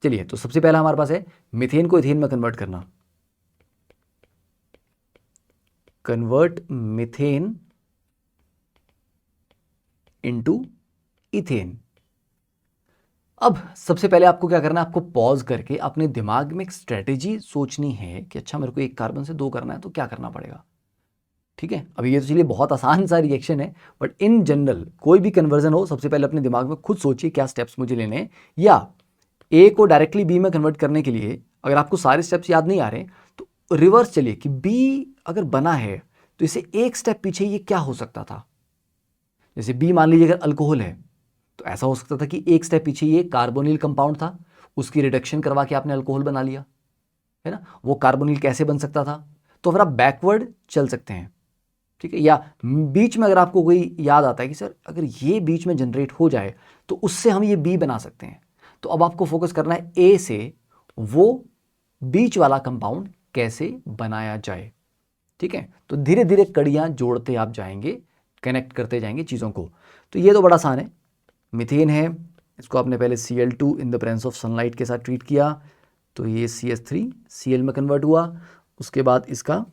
चलिए, तो सबसे पहला हमारे पास है मीथेन को इथेन में कन्वर्ट करना। Convert methane into ethane. अब सबसे पहले आपको क्या करना है, आपको पॉज करके अपने दिमाग में एक स्ट्रेटेजी सोचनी है कि अच्छा मेरे को एक कार्बन से 2 करना है तो क्या करना पड़ेगा। ठीक है, अभी ये तो चलिए बहुत आसान सा रिएक्शन है, बट इन जनरल कोई भी कन्वर्जन हो सबसे पहले अपने दिमाग में खुद सोचिए क्या स्टेप्स मुझे लेने हैं, या ए को डायरेक्टली बी में कन्वर्ट करने के लिए अगर आपको सारे स्टेप्स याद नहीं आ रहे तो रिवर्स चलिए कि बी अगर बना है तो इसे एक स्टेप पीछे ये क्या हो सकता था। जैसे बी मान लीजिए अगर अल्कोहल है तो ऐसा हो सकता था कि एक स्टेप पीछे ये कार्बोनिल कंपाउंड था, उसकी रिडक्शन करवा के आपने अल्कोहल बना लिया, है ना। वो कार्बोनिल कैसे बन सकता था, तो फिर आप बैकवर्ड चल सकते हैं। ठीक है, या बीच में अगर आपको कोई याद आता है कि सर अगर ये बीच में जनरेट हो जाए तो उससे हम ये बी बना सकते हैं, तो अब आपको फोकस करना है ए से वो बीच वाला कंपाउंड कैसे बनाया जाए। ठीक है, तो धीरे धीरे कड़ियां जोड़ते आप जाएंगे, कनेक्ट करते जाएंगे चीज़ों को। तो ये तो बड़ा आसान है। मीथेन है, इसको आपने पहले Cl2 in the presence of sunlight के साथ ट्रीट किया तो ये CH3 Cl में कन्वर्ट हुआ। उसके बाद इसका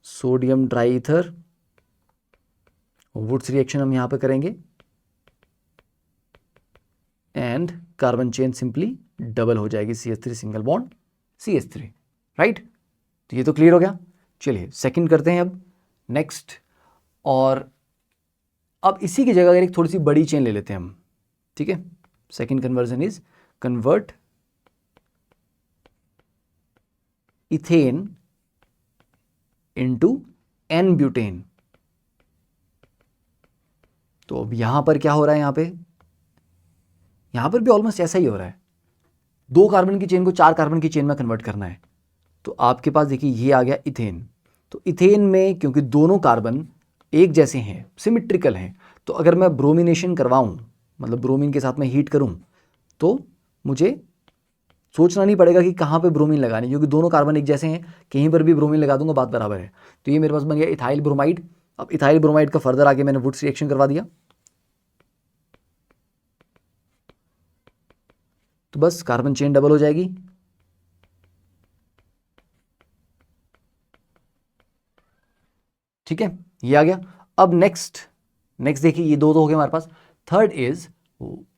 sodium dry ether, Wurtz reaction हम यहाँ पे करेंगे and carbon chain simply double हो जाएगी, CH3 single bond CH3, right. तो ये तो क्लियर हो गया। चलिए सेकंड करते हैं अब नेक्स्ट, और अब इसी की जगह अगर एक थोड़ी सी बड़ी चेन ले लेते हैं हम। ठीक है, second conversion is convert ethane into an butane. तो अब यहां पर क्या हो रहा है, यहां पर भी ऑलमोस्ट ऐसा ही हो रहा है। 2 कार्बन की चेन को 4 कार्बन की चेन में कन्वर्ट करना है। तो आपके पास देखिए ये आ गया इथेन। तो इथेन में क्योंकि दोनों कार्बन एक जैसे हैं, सिमिट्रिकल हैं, तो अगर मैं ब्रोमिनेशन करवाऊं, मतलब ब्रोमीन के साथ में हीट करूं, तो मुझे सोचना नहीं पड़ेगा कि कहाँ पे ब्रोमीन लगानी, क्योंकि दोनों कार्बन एक जैसे हैं, कहीं पर भी ब्रोमीन लगा दूंगा बात बराबर है। तो ये मेरे पास बन गया इथाइल ब्रोमाइड। अब इथाइल ब्रोमाइड का फर्दर आगे मैंने वुड्स रिएक्शन करवा दिया, तो बस कार्बन चेन डबल हो जाएगी। ठीक है, ये आ गया। अब नेक्स्ट देखिए, ये 2 तो हो गए हमारे पास। Third is